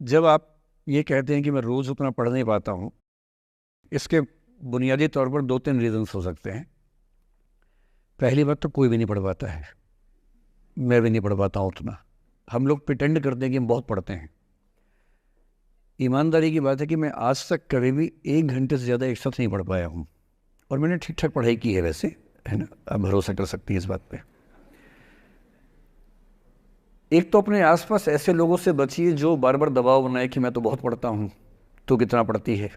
जब आप ये कहते हैं कि मैं रोज़ उतना पढ़ नहीं पाता हूँ, इसके बुनियादी तौर पर 2-3 रीज़न्स हो सकते हैं। पहली बात तो कोई भी नहीं पढ़ पाता है, मैं भी नहीं पढ़ पाता हूँ उतना। हम लोग प्रिटेंड करते हैं कि हम बहुत पढ़ते हैं। ईमानदारी की बात है कि मैं आज तक कभी भी 1 घंटे से ज़्यादा एक साथ नहीं पढ़ पाया हूँ, और मैंने ठीक-ठाक पढ़ाई की है वैसे, है ना? आप भरोसा कर सकती हैं इस बात पे। एक तो अपने आस-पास ऐसे लोगों से बचिए जो बार-बार दबाव बनाए कि मैं तो बहुत पढ़ता हूँ, तू कितना पढ़ती है?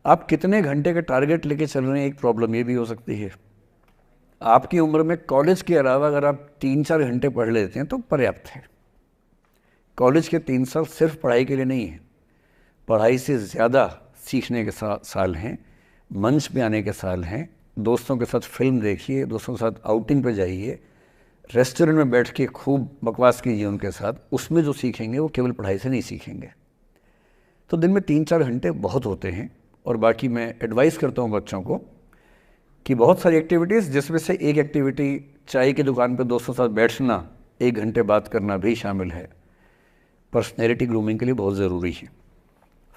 आप कितने घंटे का टारगेट लेके चल रहे हैं, एक प्रॉब्लम ये भी हो सकती है। आपकी उम्र में कॉलेज के अलावा अगर आप 3-4 घंटे पढ़ लेते हैं तो पर्याप्त है। कॉलेज के 3 साल सिर्फ पढ़ाई के लिए नहीं है, पढ़ाई से ज़्यादा सीखने के साल हैं, मंच पे आने के साल हैं। दोस्तों के साथ फिल्म देखिए, दोस्तों के साथ आउटिंग पे जाइए, रेस्टोरेंट में बैठ के खूब बकवास कीजिए उनके साथ। उसमें जो सीखेंगे वो केवल पढ़ाई से नहीं सीखेंगे। तो दिन में 3-4 घंटे बहुत होते हैं। और बाकी मैं एडवाइस करता हूँ बच्चों को कि बहुत सारी एक्टिविटीज़, जिसमें से एक एक्टिविटी चाय की दुकान पर दोस्तों के साथ बैठना, 1 घंटे बात करना भी शामिल है। पर्सनैलिटी ग्रूमिंग के लिए बहुत ज़रूरी है।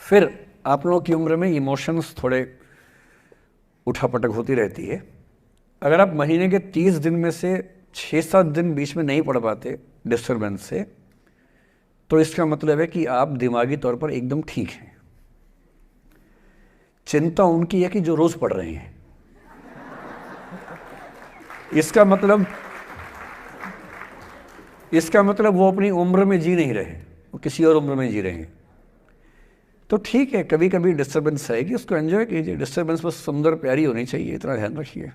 फिर आप लोगों की उम्र में इमोशंस थोड़े उठापटक होती रहती है। अगर आप महीने के 30 दिन में से 6-7 दिन बीच में नहीं पढ़ पाते डिस्टर्बेंस से, तो इसका मतलब है कि आप दिमागी तौर पर एकदम ठीक हैं। चिंता उनकी है कि जो रोज पढ़ रहे हैं। इसका मतलब वो अपनी उम्र में जी नहीं रहे, वो किसी और उम्र में जी रहे हैं। तो ठीक है, कभी कभी डिस्टर्बेंस आएगी, उसको एंजॉय कीजिए। डिस्टर्बेंस बस सुंदर प्यारी होनी चाहिए, इतना ध्यान रखिए,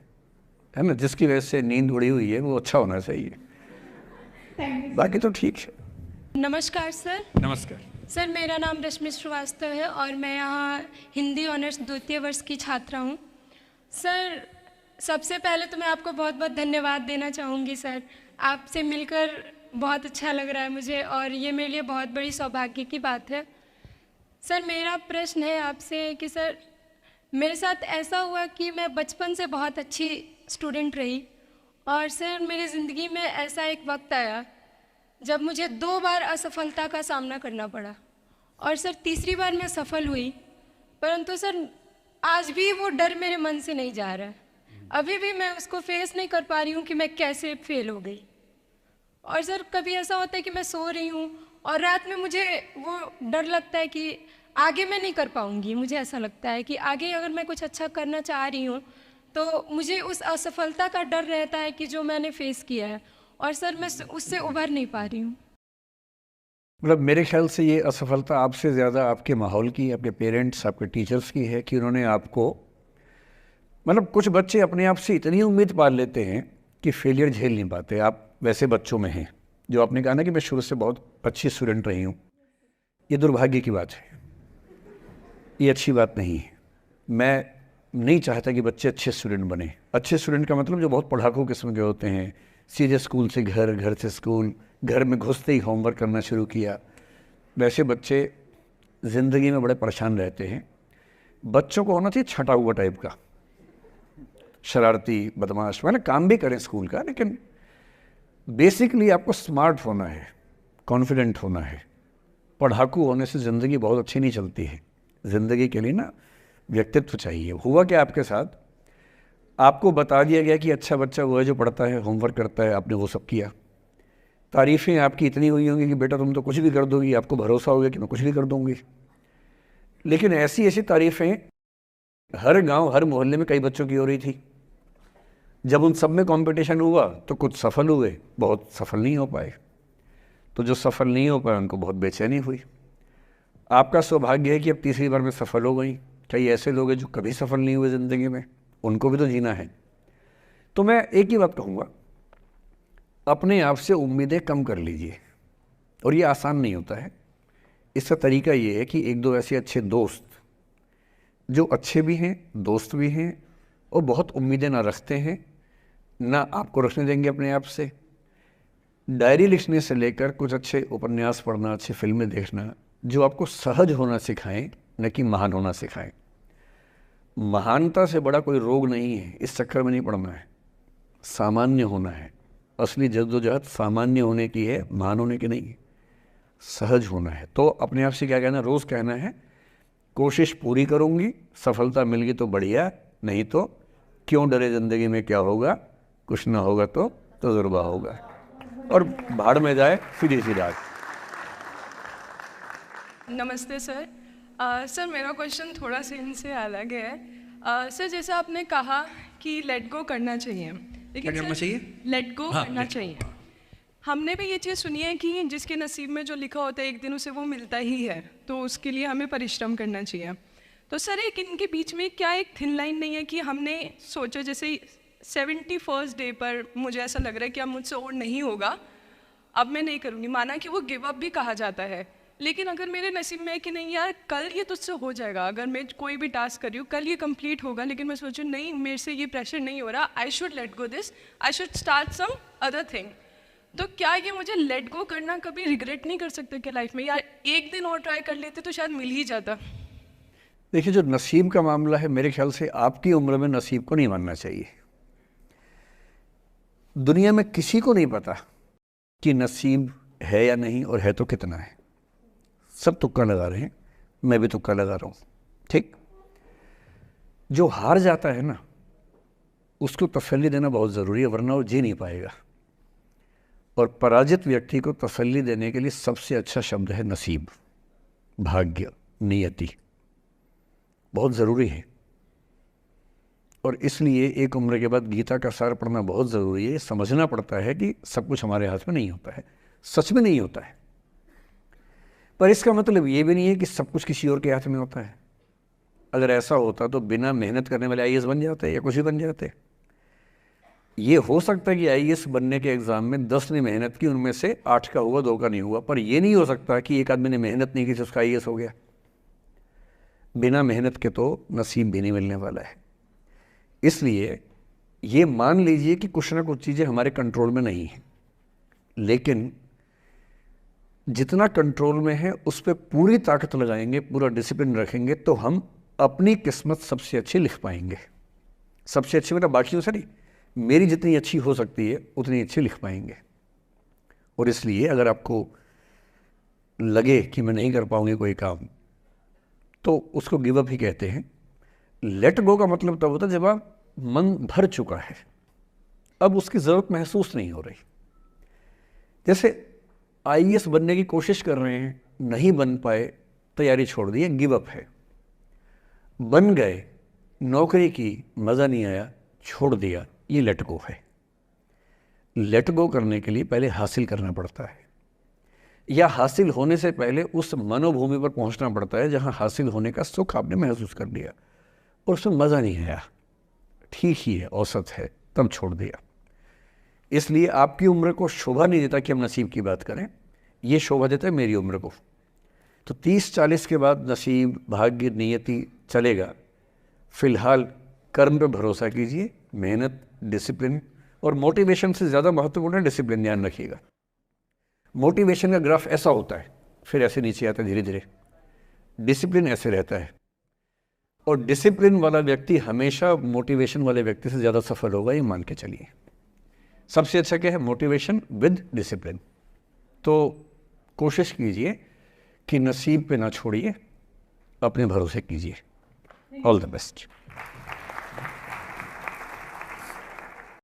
है ना? जिसकी वजह से नींद उड़ी हुई है वो अच्छा होना चाहिए, बाकी तो ठीक है। नमस्कार सर। नमस्कार। सर, मेरा नाम रश्मि श्रीवास्तव है और मैं यहाँ हिंदी ऑनर्स द्वितीय वर्ष की छात्रा हूँ। सर, सबसे पहले तो मैं आपको बहुत बहुत धन्यवाद देना चाहूँगी सर। आपसे मिलकर बहुत अच्छा लग रहा है मुझे और ये मेरे लिए बहुत बड़ी सौभाग्य की बात है। सर, मेरा प्रश्न है आपसे कि सर, मेरे साथ ऐसा हुआ कि मैं बचपन से बहुत अच्छी स्टूडेंट रही और सर मेरी ज़िंदगी में ऐसा एक वक्त आया जब मुझे 2 बार असफलता का सामना करना पड़ा और सर तीसरी बार मैं सफल हुई, परंतु सर आज भी वो डर मेरे मन से नहीं जा रहा है। अभी भी मैं उसको फेस नहीं कर पा रही हूँ कि मैं कैसे फेल हो गई। और सर कभी ऐसा होता है कि मैं सो रही हूँ और रात में मुझे वो डर लगता है कि आगे मैं नहीं कर पाऊँगी। मुझे ऐसा लगता है कि आगे अगर मैं कुछ अच्छा करना चाह रही हूँ तो मुझे उस असफलता का डर रहता है कि जो मैंने फेस किया है, और सर मैं उससे उभर नहीं पा रही हूँ। मतलब मेरे ख्याल से ये असफलता आपसे ज़्यादा आपके माहौल की, आपके पेरेंट्स, आपके टीचर्स की है कि उन्होंने आपको, मतलब कुछ बच्चे अपने आप से इतनी उम्मीद पाल लेते हैं कि फेलियर झेल नहीं पाते। आप वैसे बच्चों में हैं। जो आपने कहा ना कि मैं शुरू से बहुत अच्छी स्टूडेंट रही हूँ, ये दुर्भाग्य की बात है, ये अच्छी बात नहीं है। मैं नहीं चाहता कि बच्चे अच्छे स्टूडेंट बने। अच्छे स्टूडेंट का मतलब जो बहुत पढ़ाकू किस्म के होते हैं, सीधे स्कूल से घर, घर से स्कूल, घर में घुसते ही होमवर्क करना शुरू किया, वैसे बच्चे ज़िंदगी में बड़े परेशान रहते हैं। बच्चों को होना चाहिए छटा हुआ टाइप का, शरारती, बदमाश, मतलब काम भी करें स्कूल का, लेकिन बेसिकली आपको स्मार्ट होना है, कॉन्फिडेंट होना है। पढ़ाकू होने से ज़िंदगी बहुत अच्छी नहीं चलती है। ज़िंदगी के लिए ना व्यक्तित्व चाहिए। हुआ क्या आपके साथ, आपको बता दिया गया कि अच्छा बच्चा वो है जो पढ़ता है, होमवर्क करता है, आपने वो सब किया। तारीफ़ें आपकी इतनी हुई होंगी कि बेटा तुम तो कुछ भी कर दोगी, आपको भरोसा हो गया कि मैं कुछ भी कर दूंगी। लेकिन ऐसी ऐसी तारीफ़ें हर गांव, हर मोहल्ले में कई बच्चों की हो रही थी। जब उन सब में कंपटीशन हुआ तो कुछ सफल हुए, बहुत सफल नहीं हो पाए। तो जो सफल नहीं हो पाए उनको बहुत बेचैनी हुई। आपका सौभाग्य है कि अब तीसरी बार में सफल हो गई। कई ऐसे लोग हैं जो कभी सफल नहीं हुए ज़िंदगी में, उनको भी तो जीना है। तो मैं एक ही बात कहूँगा, अपने आप से उम्मीदें कम कर लीजिए। और ये आसान नहीं होता है। इसका तरीका ये है कि 1-2 ऐसे अच्छे दोस्त जो अच्छे भी हैं, दोस्त भी हैं, और बहुत उम्मीदें ना रखते हैं, ना आपको रखने देंगे अपने आप से। डायरी लिखने से लेकर कुछ अच्छे उपन्यास पढ़ना, अच्छी फिल्में देखना, जो आपको सहज होना सिखाएं, न कि महान होना सिखाएं। महानता से बड़ा कोई रोग नहीं है, इस चक्कर में नहीं पड़ना है। सामान्य होना है। असली जद्दोजहद सामान्य होने की है, महान होने की नहीं है। सहज होना है। तो अपने आप से क्या कहना, रोज़ कहना है कोशिश पूरी करूँगी, सफलता मिल गई तो बढ़िया, नहीं तो क्यों डरे, ज़िंदगी में क्या होगा, कुछ ना होगा तो तजुर्बा होगा, और भाड़ में जाए सीधी सी बात। नमस्ते सर। सर मेरा क्वेश्चन थोड़ा सा इनसे अलग है। सर जैसे आपने कहा कि लेट गो करना चाहिए, लेकिन क्या करना चाहिए? लेट गो हाँ, करना let- चाहिए। हमने भी ये चीज़ सुनी है कि जिसके नसीब में जो लिखा होता है एक दिन उसे वो मिलता ही है, तो उसके लिए हमें परिश्रम करना चाहिए। तो सर एक इनके बीच में क्या एक थिन लाइन नहीं है कि हमने सोचा जैसे 71st डे पर मुझे ऐसा लग रहा है कि अब मुझसे और नहीं होगा, अब मैं नहीं करूँगी, माना कि वो गिव अप भी कहा जाता है, लेकिन अगर मेरे नसीब में है कि नहीं यार कल ये तुझसे हो जाएगा, अगर मैं कोई भी टास्क कर रही हूँ कल ये कंप्लीट होगा, लेकिन मैं सोचूँ नहीं मेरे से ये प्रेशर नहीं हो रहा, I should let go this, I should start some other thing, तो क्या ये मुझे लेट गो करना कभी रिग्रेट नहीं कर सकते क्या लाइफ में, यार एक दिन और ट्राई कर लेते तो शायद मिल ही जाता? देखिए, जो नसीब का मामला है, मेरे ख्याल से आपकी उम्र में नसीब को नहीं मानना चाहिए। दुनिया में किसी को नहीं पता कि नसीब है या नहीं, और है तो कितना है। सब तुक्का लगा रहे हैं, मैं भी तुक्का लगा रहा हूँ, ठीक। जो हार जाता है ना, उसको तसल्ली देना बहुत ज़रूरी है, वरना वो जी नहीं पाएगा। और पराजित व्यक्ति को तसल्ली देने के लिए सबसे अच्छा शब्द है नसीब, भाग्य, नियति, बहुत ज़रूरी है। और इसलिए एक उम्र के बाद गीता का सार पढ़ना बहुत ज़रूरी है। समझना पड़ता है कि सब कुछ हमारे हाथ में नहीं होता है, सच में नहीं होता है, पर इसका मतलब ये भी नहीं है कि सब कुछ किसी और के हाथ में होता है। अगर ऐसा होता तो बिना मेहनत करने वाले आईएएस बन जाते या कुछ भी बन जाते। ये हो सकता है कि आईएएस बनने के एग्ज़ाम में 10 ने मेहनत की, उनमें से 8 का हुआ, 2 का नहीं हुआ, पर यह नहीं हो सकता कि एक आदमी ने मेहनत नहीं की तो उसका आईएएस हो गया। बिना मेहनत के तो नसीब भी नहीं मिलने वाला है। इसलिए ये मान लीजिए कि कुछ ना कुछ चीज़ें हमारे कंट्रोल में नहीं हैं, लेकिन जितना कंट्रोल में है उस पर पूरी ताकत लगाएंगे, पूरा डिसिप्लिन रखेंगे, तो हम अपनी किस्मत सबसे अच्छी लिख पाएंगे। सबसे अच्छी मतलब बाकियों से नहीं, मेरी जितनी अच्छी हो सकती है उतनी अच्छी लिख पाएंगे। और इसलिए अगर आपको लगे कि मैं नहीं कर पाऊंगी कोई काम, तो उसको गिव अप ही कहते हैं। लेट गो का मतलब तब होता है जब आप मन भर चुका है, अब उसकी ज़रूरत महसूस नहीं हो रही। जैसे आईएएस बनने की कोशिश कर रहे हैं, नहीं बन पाए, तैयारी छोड़ दी, गिव अप है। बन गए, नौकरी की, मज़ा नहीं आया, छोड़ दिया, ये लेट गो है। लेट गो करने के लिए पहले हासिल करना पड़ता है, या हासिल होने से पहले उस मनोभूमि पर पहुंचना पड़ता है जहां हासिल होने का सुख आपने महसूस कर लिया और उसमें मज़ा नहीं आया, ठीक ही है, औसत है, तब छोड़ दिया। इसलिए आपकी उम्र को शोभा नहीं देता कि हम नसीब की बात करें, ये शोभा देता है मेरी उम्र को। तो 30-40 के बाद नसीब, भाग्य, नियति चलेगा। फिलहाल कर्म पे भरोसा कीजिए, मेहनत, डिसिप्लिन, और मोटिवेशन से ज़्यादा महत्वपूर्ण है डिसिप्लिन, ध्यान रखिएगा। मोटिवेशन का ग्राफ ऐसा होता है, फिर ऐसे नीचे आता है धीरे धीरे, डिसिप्लिन ऐसे रहता है। और डिसिप्लिन वाला व्यक्ति हमेशा मोटिवेशन वाले व्यक्ति से ज़्यादा सफल होगा, ये मान के चलिए। सबसे अच्छा क्या है? Motivation with discipline. तो कोशिश कीजिए कि नसीब पे ना छोड़िए, अपने भरोसे कीजिए। All the best.